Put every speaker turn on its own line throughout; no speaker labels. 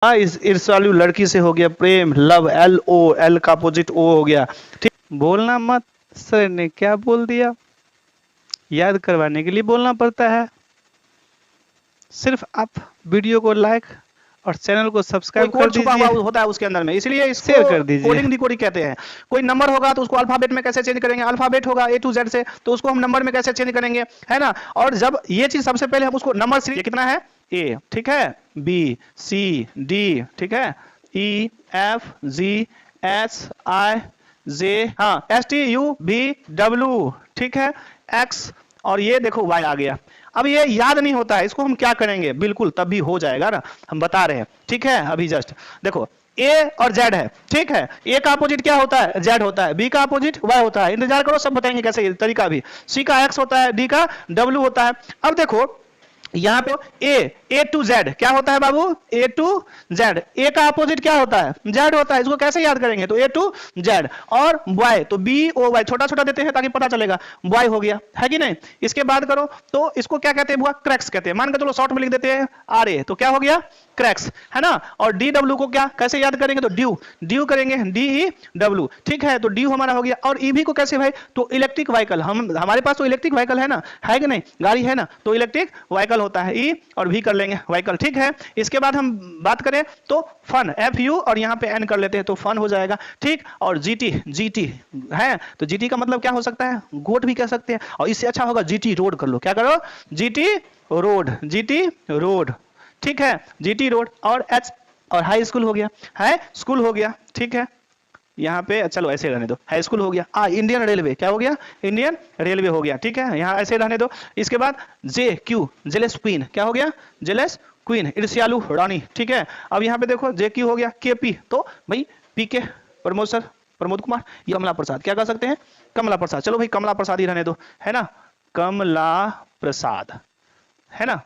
हाँ, इस ईर्ष्यालु लड़की से हो गया प्रेम, लव, LO, L का अपोजिट O हो गया। ठीक, बोलना मत, सर ने क्या बोल दिया, याद करवाने के लिए बोलना पड़ता है। सिर्फ आप वीडियो को लाइक और चैनल को सब्सक्राइब कर
छुपा
दीजिए,
हुआ होता है उसके अंदर में, इसलिए इसको
शेयर कर दीजिए।
कोडिंग डिकोडिंग कहते हैं। कोई नंबर होगा तो उसको अल्फाबेट में कैसे चेंज करेंगे, अल्फाबेट होगा A to Z से तो उसको हम नंबर में कैसे चेंज करेंगे, है ना। और जब ये चीज सबसे पहले हम उसको नंबर सीरीज कितना है A, ठीक है, B, C, D, ठीक है, E, F, G, H, I, J, हाँ, S, T, U, V, W, ठीक है, X, और ये देखो Y आ गया। अब ये याद नहीं होता है, इसको हम क्या करेंगे, बिल्कुल तब भी हो जाएगा ना, हम बता रहे हैं, ठीक है। अभी जस्ट देखो A और Z है, ठीक है, A का अपोजिट क्या होता है, Z होता है, B का अपोजिट Y होता है, इंतजार करो सब बताएंगे कैसे तरीका भी। C का X होता है, D का W होता है। अब देखो यहां पे A to Z क्या होता है बाबू, A to Z, A का अपोजिट क्या होता है, Z होता है, इसको कैसे याद करेंगे, तो A to Z, और Y तो BOY, छोटा छोटा देते हैं ताकि पता चलेगा, Y हो गया, है कि नहीं। इसके बाद करो तो इसको क्या कहते हैं बुआ, क्रैक्स कहते हैं, मान के चलो शॉर्ट में लिख देते हैं RA, तो क्या हो गया क्रैक्स, है ना। और DW को क्या कैसे याद करेंगे, तो ड्यू करेंगे, DEW, ठीक है, तो ड्यू हमारा हो गया। और EV को कैसे भाई, तो इलेक्ट्रिक व्हीकल, हमारे पास तो इलेक्ट्रिक व्हीकल है ना, है कि नहीं, गाड़ी है ना, तो इलेक्ट्रिक व्हीकल होता है, E और V कर लेंगे व्हीकल, ठीक है। इसके बाद हम बात करें तो फन, FU और यहाँ पे N कर लेते हैं तो फन हो जाएगा, ठीक। और GT है, तो GT का मतलब क्या हो सकता है, गोट भी कह सकते हैं, और इससे अच्छा होगा GT रोड कर लो, क्या करो, GT रोड, ठीक है, GT रोड। और H और हाई स्कूल हो गया, हाई स्कूल हो गया, ठीक है। यहाँ पे चलो ऐसे रहने दो, हाई स्कूल हो गया। इंडियन रेलवे क्या हो गया, इंडियन रेलवे हो गया, ठीक है, यहाँ ऐसे रहने दो। इसके बाद JQ जेलस क्वीन क्या हो गया, जेलस क्वीन, ईर्ष्यालु रानी, ठीक है। अब यहाँ पे देखो JQ हो गया, KP तो भाई PK प्रमोद कुमार, ये कमला प्रसाद क्या कह सकते हैं, कमला प्रसाद, चलो भाई कमला प्रसाद ही रहने दो, है ना, कमला प्रसाद, है ना,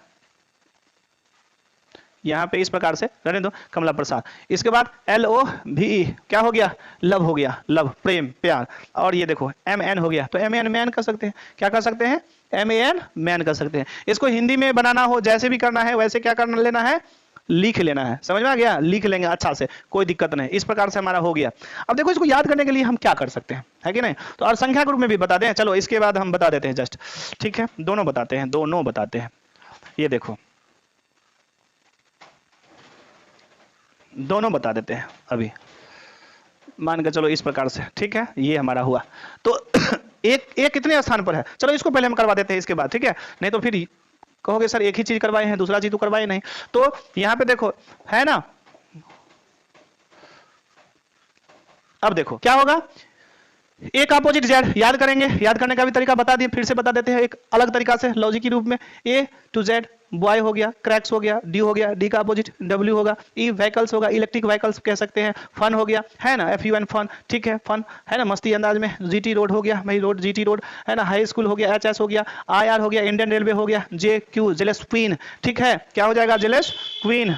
यहाँ पे इस प्रकार से रहने दो, कमला प्रसाद। इसके बाद LOVE क्या हो गया, लव हो गया, लव प्रेम प्यार। और ये देखो MN हो गया, तो MN मैन कर सकते हैं, क्या कर सकते हैं, MAN मैन कर सकते हैं। इसको हिंदी में बनाना हो जैसे भी करना है वैसे क्या करना लेना है, लिख लेना है, समझ में आ गया, लिख लेंगे अच्छा से, कोई दिक्कत नहीं। इस प्रकार से हमारा हो गया। अब देखो इसको याद करने के लिए हम क्या कर सकते हैं, है कि नहीं, तो और संख्या के रूप में भी बता दें, चलो इसके बाद हम बता देते हैं जस्ट, ठीक है, दोनों बताते हैं। ये देखो दोनों बता देते हैं अभी, मान के चलो इस प्रकार से, ठीक है, ये हमारा हुआ। तो एक कितने स्थान पर है, चलो इसको पहले हम करवा देते हैं इसके बाद, ठीक है, नहीं तो फिर कहोगे सर एक ही चीज करवाए हैं दूसरा चीज तो करवाए नहीं। तो यहां पे देखो है ना, अब देखो क्या होगा, एक अपोजिट Z याद करेंगे, याद करने का भी तरीका बता दिए, फिर से बता देते हैं एक अलग तरीका से लॉजिक के रूप में। A to Z बॉय हो गया, क्रैक्स हो गया, D हो गया, D का अपोजिट W होगा, E व्हीकल्स होगा, इलेक्ट्रिक व्हीकल्स कह सकते हैं, फन हो गया, है ना, FUN फन, ठीक है, फन, है ना, मस्ती अंदाज में। GT रोड हो गया भाई, रोड GT रोड, है ना, हाई स्कूल हो गया, HS हो गया, IR हो गया, इंडियन रेलवे हो गया, JQ जेलस क्वीन, ठीक है, क्या हो जाएगा, जेलस क्वीन,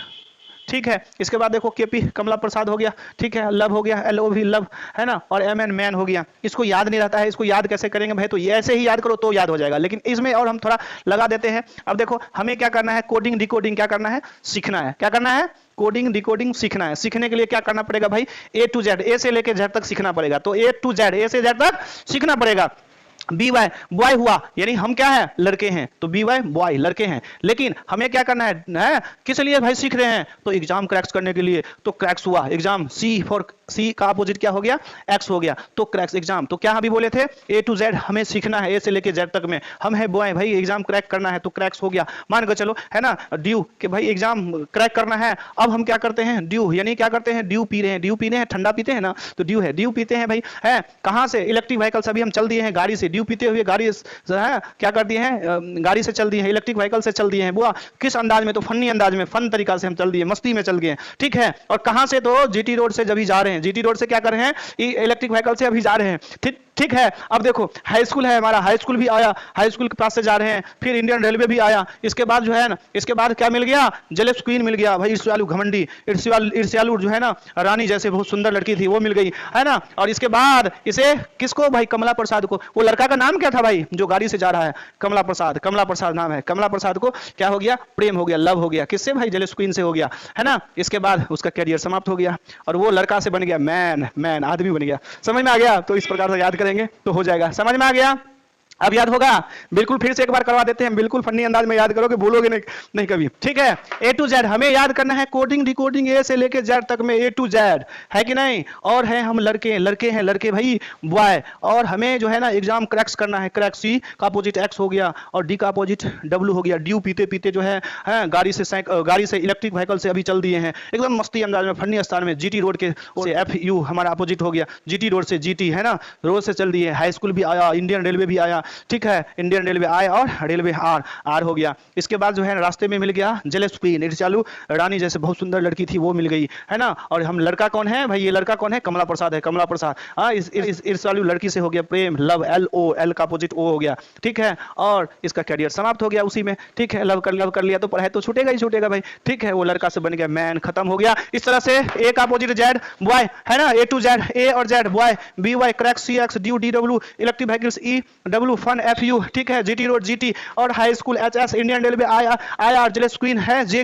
ठीक है। इसके बाद देखो KP कमला प्रसाद हो गया, ठीक है, लव हो गया, LOV लव, है ना, और MN मैन हो गया। इसको याद नहीं रहता है, इसको याद कैसे करेंगे भाई, तो ये ऐसे ही याद करो तो याद हो जाएगा, लेकिन इसमें और हम थोड़ा लगा देते हैं। अब देखो हमें क्या करना है, कोडिंग डिकोडिंग क्या करना है, सीखना है, क्या करना है, कोडिंग डिकोडिंग सीखना है। सीखने के लिए क्या करना पड़ेगा भाई, A to Z, A से लेके Z तक सीखना पड़ेगा, तो A to Z, A से Z तक सीखना पड़ेगा। BY बॉय हुआ, यानी हम क्या है, लड़के हैं, तो BY बॉय लड़के हैं। लेकिन हमें क्या करना है, किस लिए भाई सीख रहे हैं, तो एग्जाम क्रैक्स करने के लिए, तो क्रैक्स हुआ एग्जाम, C का अपोजिट क्या हो गया, X हो गया, तो क्रैक्स एग्जाम। तो क्या अभी बोले थे, A to Z हमें सीखना है, A से लेके Z तक में, हम है बॉय भाई, एग्जाम क्रैक करना है, तो क्रैक्स हो गया, मान के चलो, है ना। ड्यू कि भाई एग्जाम क्रैक करना है, अब हम क्या करते हैं, ड्यू यानी क्या करते हैं, ड्यू पी रहे हैं, ड्यू पीने हैं, ठंडा पीते हैं ना, तो ड्यू है, ड्यू पीते हैं भाई, है कहां से, इलेक्ट्रिक व्हीकल से, अभी हम चल दिए हैं गाड़ी से, ड्यू पीते हुए गाड़ी है क्या कर दिए हैं, गाड़ी से चल दिए हैं, इलेक्ट्रिक व्हीकल से चल दिए हैं बुआ, किस अंदाज में, तो फनी अंदाज में, फन तरीका से हम चल दिए, मस्ती में चल गए, ठीक है। और कहां से, तो GT रोड से जब भी जा रहे हैं, GT रोड से क्या कर रहे हैं, इलेक्ट्रिक व्हीकल से अभी जा रहे हैं, ठीक। ठीक है। अब देखो हाई स्कूल है हमारा, हाई स्कूल भी आया, हाई स्कूल के पास से जा रहे हैं, फिर इंडियन रेलवे भी आया, इसके बाद जो है ना, इसके बाद क्या मिल गया, जेलेस क्वीन मिल गया भाई, ईर्ष्यालु घमंडी, ईर्ष्यालु जो है ना रानी जैसे बहुत सुंदर लड़की थी वो मिल गई है ना। और इसके बाद इसे किसको भाई, कमला प्रसाद को, वो लड़का का नाम क्या था भाई जो गाड़ी से जा रहा है, कमला प्रसाद, कमला प्रसाद नाम है, कमला प्रसाद को क्या हो गया, प्रेम हो गया, लव हो गया, किससे भाई, जेलेस क्वीन से हो गया है ना। इसके बाद उसका कैरियर समाप्त हो गया और वो लड़का से बन गया मैन आदमी बन गया। समझ में आ गया? तो इस प्रकार से याद करेंगे तो हो जाएगा। समझ में आ गया? अब याद होगा? बिल्कुल फिर से एक बार करवा देते हैं, बिल्कुल फनी अंदाज में याद करोगे, भूलोगे नहीं कभी। ठीक है, ए टू जेड हमें याद करना है, कोडिंग डिकोडिंग ए से लेके जेड तक में, ए टू जेड है कि नहीं। और है हम लड़के हैं लड़के भाई बॉय, और हमें जो है ना एग्जाम क्रैक्स करना है, क्रैक सी का अपोजिट एक्स हो गया और डी का अपोजिट डब्ल्यू हो गया। ड्यू पीते पीते जो है गाड़ी से इलेक्ट्रिक व्हीकल से अभी चल दिए हैं एकदम मस्ती अंदाज में फनी स्थान में, जीटी रोड के एफ यू हमारा अपोजिट हो गया, जीटी रोड से जीटी है ना, रोड से चल दिए। हाई स्कूल भी आया, इंडियन रेलवे भी आया, ठीक है, इंडियन रेलवे आए और रेलवे आर हो गया। इसके बाद जो है रास्ते में मिल गया जेलेस क्वीन, ईर्ष्यालु रानी जैसे बहुत सुंदर लड़की थी वो मिल गई है ना। और हम लड़का कौन है भाई, ये लड़का कौन है, कमला प्रसाद है, कमला प्रसाद। इस ईर्ष्यालु लड़की से हो गया प्रेम, लव, एल का अपोजिट ओ हो गया, ठीक है। और इसका कैरियर समाप्त हो गया उसी में, ठीक है। लव कर लिया तो पढ़ाई तो छूटेगा ही छूटेगा भाई, ठीक है। वो लड़का से बन गया मैन, खत्म हो गया। इस तरह से ए का अपोजिट जेड बॉय है ना, ए टू जेड, ए और Z boy, B Y crack, C X, dew D W, electric vehicles E W, fun F U, ठीक है, जीटी रोड जीटी, और high school H S, Indian railway I R, jealous queen है J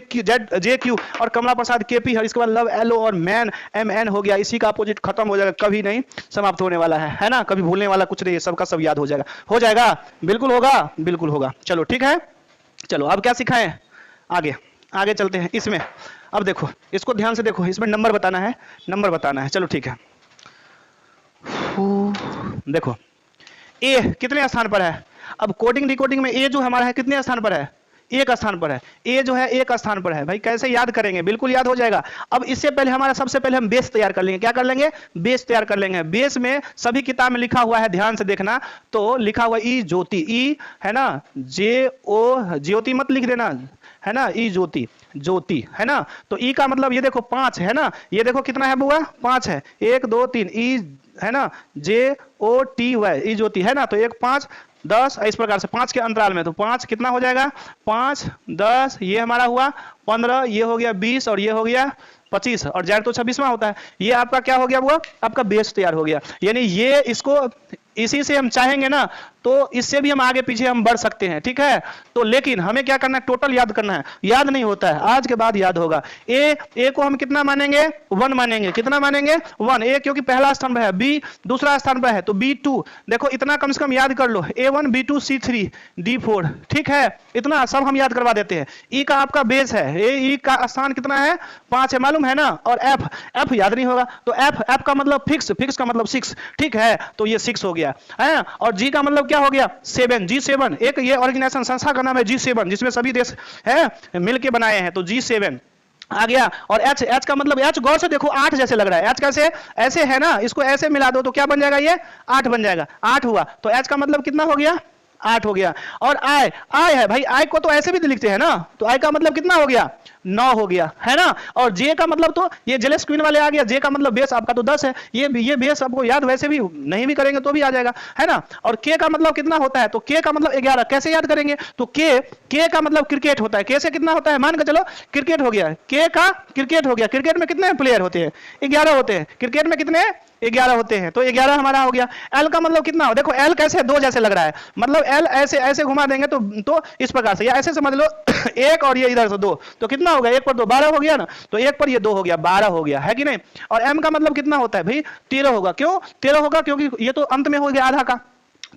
Q, और कमला प्रसाद के P, और इसके बाद love L O, और मैन एम एन हो गया। इसी का अपोजिट खत्म हो जाएगा, कभी नहीं समाप्त होने वाला है ना, कभी भूलने वाला कुछ नहीं है, सबका सब याद हो जाएगा। हो जाएगा? बिल्कुल होगा, बिल्कुल होगा। चलो ठीक है, चलो अब क्या सिखाएं, आगे चलते हैं इसमें। अब देखो इसको ध्यान से देखो, इसमें नंबर बताना है, चलो ठीक है। देखो ए कितने स्थान पर है, अब कोडिंग डिकोडिंग में ए जो हमारा है कितने स्थान पर है, एक स्थान पर है। ए जो है एक स्थान पर है भाई, कैसे याद करेंगे, बिल्कुल याद हो जाएगा। अब इससे पहले हमारा सबसे पहले हम बेस तैयार कर लेंगे, क्या कर लेंगे, बेस तैयार कर लेंगे। बेस में सभी किताब में लिखा हुआ है, ध्यान से देखना, तो लिखा हुआ ई ज्योति, ई है ना, जे ओ ज्योति मत लिख देना है ना, ई ज्योति है ना। तो ई का मतलब ये देखो 5 है ना, ये देखो कितना है बुआ, 5 है, 1 2 3, ई है ना, जे ओ टी वाई, ई ज्योति है ना। तो 1 5 10 इस प्रकार से 5 के अंतराल में, तो 5 कितना हो जाएगा, 5 10, ये हमारा हुआ 15, ये हो गया 20, और ये हो गया 25, और जेड तो 26वां होता है। ये आपका क्या हो गया वो, आपका बेस तैयार हो गया। यानी ये इसको इसी से हम चाहेंगे ना तो इससे भी हम आगे पीछे हम बढ़ सकते हैं, ठीक है। तो लेकिन हमें क्या करना है, टोटल याद करना है, याद नहीं होता है, आज के बाद याद होगा। ए को हम कितना मानेंगे, 1 मानेंगे, कितना मानेंगे 1, ए क्योंकि पहला स्थान पर है, बी दूसरा स्थान पर है तो B2, देखो इतना कम से कम याद कर लो, A1 B2 C3 D4, ठीक है, इतना सब हम याद करवा देते हैं। ई का आपका बेस है, ई का स्थान कितना है, 5 है, मालूम है ना। और एफ याद नहीं होगा, तो एफ का मतलब फिक्स का मतलब 6, ठीक है, तो ये 6 हो गया है। और जी का मतलब क्या हो गया, 7, G7, एक ये ऑर्गेनाइजेशन संस्था का नाम है G7, जिसमें सभी देश है मिलके बनाए हैं, तो G7 आ गया। और एच का मतलब, एच गौर से देखो 8 जैसे लग रहा है, एच कैसे ऐसे है ना, इसको ऐसे मिला दो तो क्या बन जाएगा, ये 8 बन जाएगा, 8 हुआ। तो एच का मतलब कितना हो गया, 8 हो गया। और आई है भाई, आई को तो ऐसे भी लिखते हैं ना, तो आई का मतलब कितना हो गया, 9 हो गया है ना। और जे का मतलब तो ये जेलेस क्वीन वाले आ गया, जे का मतलब बेस आपका तो 10 है, ये बेस आपको याद वैसे भी नहीं भी करेंगे तो भी आ जाएगा है ना। और के का मतलब कितना होता है, तो के का मतलब 11, कैसे याद करेंगे, तो के का मतलब क्रिकेट होता है, के से कितना होता है, मान के चलो क्रिकेट हो गया, के का क्रिकेट हो गया। क्रिकेट में कितने प्लेयर होते हैं, 11 होते हैं, क्रिकेट में कितने 11 होते हैं, तो 11 हमारा हो गया। एल का मतलब कितना हो, देखो एल कैसे 2 जैसे लग रहा है, मतलब एल ऐसे घुमा देंगे तो इस प्रकार से, या ऐसे समझ लो 1 और ये इधर से 2, तो कितना हो गया, 1 पर 2 12 हो गया ना, तो 1 पर ये 2 हो गया, 12 हो गया, है कि नहीं। और एम का मतलब कितना होता है भाई, 13 होगा। क्यों 13 होगा, क्योंकि ये तो अंत में हो गया आधा का,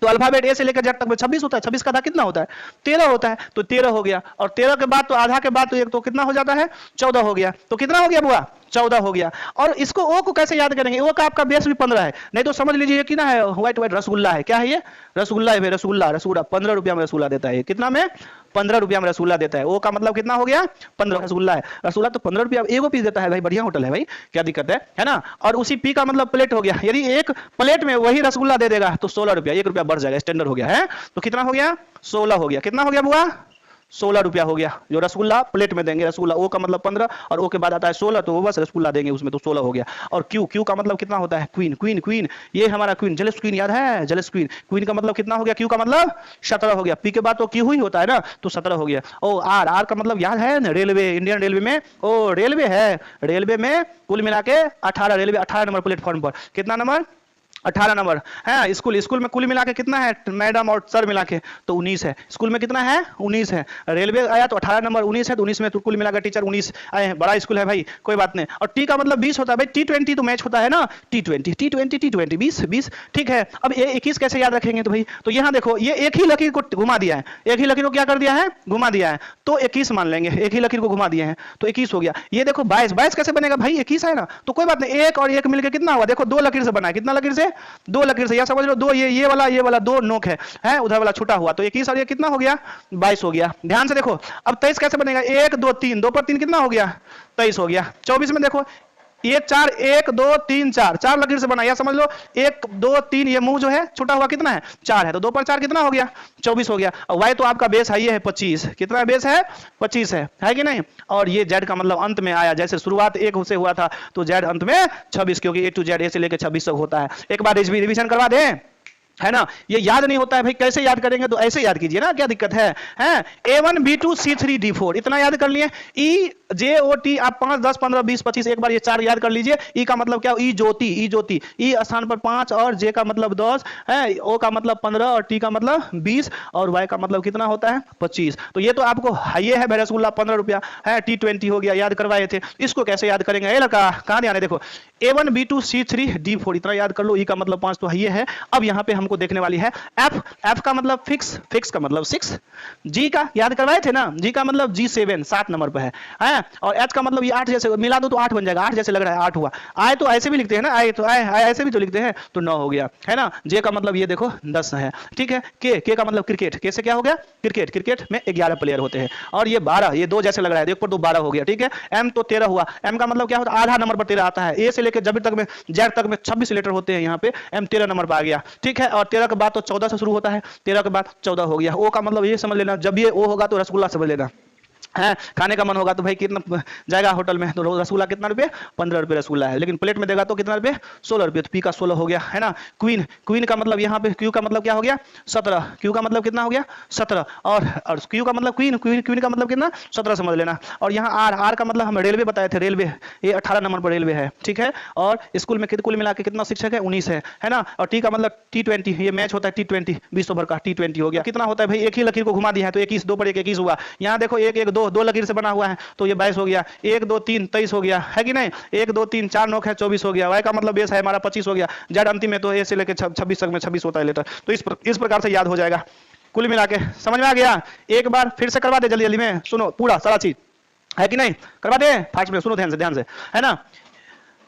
तो अल्फाबेट ए से लेकर जेड तक में 26 होता है, 26 का आधा कितना होता है, 13 होता है, तो 13 हो गया। और 13 के बाद तो आधा के बाद तो एक तो कितना हो जाता है, 14 हो गया, तो कितना हो गया बुआ, 14 हो गया। और इसको ओ को कैसे याद करेंगे, ओ का आपका बेस भी 15 है, नहीं तो समझ लीजिए कि ना है व्हाइट रसगुल्ला है, क्या है ये, रसगुल्ला है भाई, रसगुल्ला 15 रुपया में रसगुल्ला देता है, कितना में, 15 रुपया में रसगुल्ला देता है। ओ का मतलब कितना हो गया, 15, रसगुल्ला है, रसगुल्ला तो 15 रुपया एगो पीस देता है भाई, बढ़िया होटल है भाई, क्या दिक्कत है ना। और उसी पी का मतलब प्लेट हो गया, यदि एक प्लेट में वही रसगुल्ला दे देगा तो 16 रुपया, 1 रुपया बढ़ जाएगा, स्टैंडर्ड हो गया है, तो कितना हो गया, 16 हो गया, कितना हो गया बुआ, 16 रुपया हो गया, जो रसगुल्ला प्लेट में देंगे रसगुल्ला, ओ का मतलब 15 और ओ के बाद आता है 16, तो वो बस रसगुल्ला देंगे उसमें, तो 16 हो गया। और क्यू, क्यू का मतलब कितना होता है, क्वीन, क्वीन, क्वीन, ये हमारा क्वीन, जेलस क्वीन याद है, जेलस क्वीन, क्वीन का मतलब कितना हो गया, क्यू का मतलब 17 हो गया, पी के बाद तो क्यू ही होता है ना, तो 17 हो गया। ओ आर, आर का मतलब याद है ना, रेलवे, इंडियन रेलवे में, ओ रेलवे है, रेलवे में कुल मिला के 18, रेलवे 18 नंबर प्लेटफॉर्म पर, कितना नंबर, 18 नंबर है। स्कूल, स्कूल में कुल मिला के कितना है, मैडम और सर मिला के तो 19 है, स्कूल में कितना है 19 है, रेलवे आया तो 18 नंबर 19 है, तो 19 में तो कुल मिला के टीचर 19 आए हैं, बड़ा स्कूल है भाई, कोई बात नहीं। और टी का मतलब 20 होता है भाई, T20 तो मैच होता है ना, T20 T20 T20 20 ठीक है। अब ये 21 कैसे याद रखेंगे, तो भाई तो यहाँ देखो ये एक ही लकीर को घुमा दिया है, एक ही लकीर को क्या कर दिया है, घुमा दिया है, तो 21 मान लेंगे, एक ही लकीर को घुमा दिए हैं तो 21 हो गया। ये देखो 22, 22 कैसे बनेगा भाई, 21 है ना, तो कोई बात नहीं, एक और एक मिलकर कितना हुआ, देखो 2 लकीर से बना है, कितना लकीर से, 2 लकीर से, या समझ लो 2, ये वाला 2 नोक है उधर वाला छूटा हुआ, तो 21 और ये कितना हो गया 22 हो गया। ध्यान से देखो अब 23 कैसे बनेगा, 1 2 3, 2 पर 3 कितना हो गया 23 हो गया। 24 में देखो ये 4, 1 2 3 4, 4 लकीर से बना, या समझ लो 1 2 3, ये मुंह जो है छूटा हुआ कितना है 4 है, तो 2 पर 4 कितना हो गया 24 हो गया। और वाई तो आपका बेस हाई है 25, कितना बेस है 25 है कि नहीं। और ये जेड का मतलब अंत में आया, जैसे शुरुआत 1 से हुआ था तो जेड अंत में 26, क्योंकि A to Z, A से लेकर 26 तक होता है। एक बार रिवीजन करवा दें, है ना, ये याद नहीं होता है भाई, कैसे याद करेंगे, तो ऐसे याद कीजिए ना, क्या दिक्कत है A1 B2 C3 D4 इतना याद कर लिए। E J O T आप 5 10 15 20 25 एक बार ये 4 याद कर लीजिए। E का मतलब क्या, ई ज्योति, ई ज्योति, ई स्थान पर 5 और J का मतलब 10 है, O का मतलब 15 और T का मतलब 20 और Y का मतलब कितना होता है 25। तो ये तो आपको हाई है भाई, रसगुल्ला 15 रुपया है, T20 हो गया, याद करवाए थे। इसको कैसे याद करेंगे, ये लड़का कहाँ ध्यान है, देखो A1 B2 C3 D4 इतना याद कर लो। E का मतलब 5 तो हाई है। अब यहाँ पे हमको देखने वाली है F, F का मतलब फिक्स, फिक्स का मतलब 6, G का याद करवाए थे ना, G का मतलब G7 7 नंबर पे है, और H का मतलब ये 8 जैसे मिला दो तो 8 बन जाएगा, 8 जैसे लग रहा है 8 हुआ। I तो ऐसे भी लिखते हैं ना, I तो I ऐसे भी तो लिखते हैं, तो 9 हो गया, है ना। J का मतलब ये देखो 10 है, ठीक है। K का मतलब क्रिकेट, K से क्या हो गया क्रिकेट, क्रिकेट में 11 प्लेयर होते हैं, और ये 12, ये 2 जैसे लग रहा है, एक पर 2 12 हो गया, ठीक है। M तो 13 हुआ, M का मतलब क्या होता है, आधा नंबर पर 13 आता है। A से लेकर जब तक में Z तक में 26 लेटर होते हैं, यहाँ पे M 13 नंबर पर आ गया, ठीक है। और 13 के बाद तो 14 से शुरू होता है, 13 के बाद 14 हो गया। O का मतलब ये समझ लेना, जब ये O होगा तो रसगुल्ला समझ लेना है। खाने का मन होगा तो भाई कितना जाएगा होटल में, तो रसगुल्ला कितना रुपये 15 रुपये रसगुल्ला है, लेकिन प्लेट में देगा तो कितना रुपये 16 रुपये, तो पी का 16 हो गया, है ना। क्वीन, क्वीन का मतलब यहाँ पे क्यू का मतलब क्या हो गया 17, क्यू का मतलब कितना हो गया 17, और क्यू का मतलब क्वीन, क्वीन क्वीन का मतलब कितना 17 समझ लेना। और यहाँ आर, आर का मतलब हम रेलवे बताए थे, रेलवे ये 18 नंबर पर रेलवे है, ठीक है। और स्कूल में कुल मिला के कितना शिक्षक है 19 है ना। और टी का मतलब T20, ये मैच होता है T20 20 ओवर का, T20 हो गया। कितना होता है भाई, एक ही लकीर को घुमा दिया है तो 21, 2 पर 1 21 हुआ। यहाँ देखो 1 1 2 लकीर से बना हुआ है तो ये 22 हो गया, 1 2 3 23 हो गया, है कि नहीं। 1 2 3 4 नोक है 24 हो गया। वाई का मतलब बेस है हमारा 25 हो गया। जेड अंतिम में तो ए से लेकर 26 तक में 26 होता है लेटर, तो इस प्रकार से याद हो जाएगा। कुल मिला के समझ में आ गया। एक बार फिर से करवा दे जल्दी जल्दी में, सुनो पूरा सारा चीज, है कि नहीं, करवा दे फास्ट में, सुनो ध्यान से, है ना।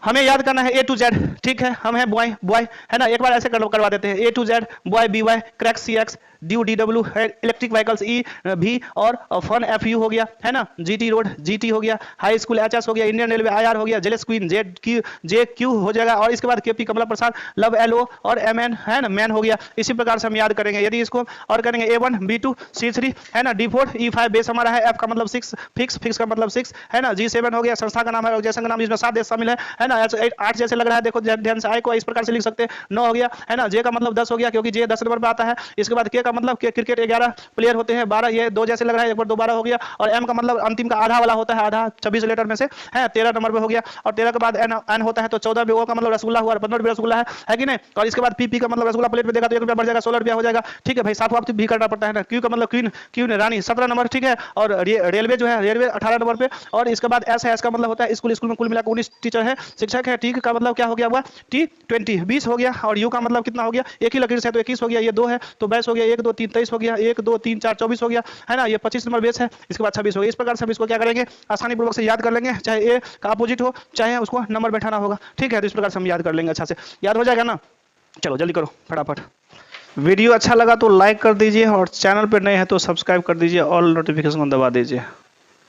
हमें याद करना है A to Z, ठीक है। हम है बॉय, बॉय है ना, एक बार ऐसे करवा देते हैं। A to Z boy BY, crack CX, due DW, electric vehicles EV, और फन FU हो गया, है ना। GT रोड GT हो गया, हाई स्कूल HS हो गया, इंडियन रेलवे IR हो गया, जेलस क्वीन JQ हो जाएगा, और इसके बाद KP कमला प्रसाद लव LO और MN, है ना, मैन हो गया। इसी प्रकार से हम याद करेंगे। यदि इसको और करेंगे A1 B2 C3, है ना, D4 E5 बेस हमारा है, F का मतलब 6 फिक्स, फिक्स का मतलब 6, है ना। G7 हो गया, संस्था का नाम है, ऑर्गेनाइजेशन का नाम, जिसमें 7 देश शामिल है ना। 8 जैसे लग रहा है, देखो ध्यान से, I को इस प्रकार से लिख सकते हैं, 9 हो गया, है ना। J का मतलब 10 हो गया, क्योंकि J 10 नंबर पर आता है। इसके बाद K का मतलब क्रिकेट 11 प्लेयर होते हैं, 12 ये 2 जैसे लग रहा है, एक बार 2 12 हो गया। और M का मतलब अंतिम का आधा वाला होता है, आधा 26 लेटर में से है, 13 नंबर पे हो गया। और 13 के बाद N होता है तो 14 में, O का मतलब रसगुल्ला हुआ, 15 रुपये रसगुल्ला है कि नहीं। और इसके बाद PP का मतलब रसगुल्ला प्लेट में देगा तो 1 रुपया बढ़ जाएगा, 16 रुपया हो जाएगा, ठीक है भाई। साफ वापस भी करना पड़ता है ना। Q का मतलब क्वीन, क्वीन रानी 17 नंबर, ठीक है। और रेलवे जो है, रेलवे 18 नंबर पे। और इसके बाद S है, S का मतलब होता है स्कूल, स्कूल में कुल मिलाकर 19 टीचर है, शिक्षक है। T का मतलब क्या हो गया हुआ T20 20 हो गया। और U का मतलब कितना हो गया, एक ही लकीर से तो 21 हो गया, ये 2 है तो 22 हो गया, 1 2 3 23 हो गया, 1 2 3 4 24 हो गया, है ना। ये 25 नंबर बेस है, इसके बाद 26 हो गया। इस प्रकार से हम इसको क्या करेंगे, आसानी पूर्वक से याद कर लेंगे, चाहे A का अपोजिट हो, चाहे उसको नंबर बैठाना होगा, ठीक है। तो इस प्रकार से हम याद कर लेंगे, अच्छा से याद हो जाएगा ना। चलो जल्दी करो फटाफट। वीडियो अच्छा लगा तो लाइक कर दीजिए, और चैनल पर नए हैं तो सब्सक्राइब कर दीजिए, ऑल नोटिफिकेशन दबा दीजिए।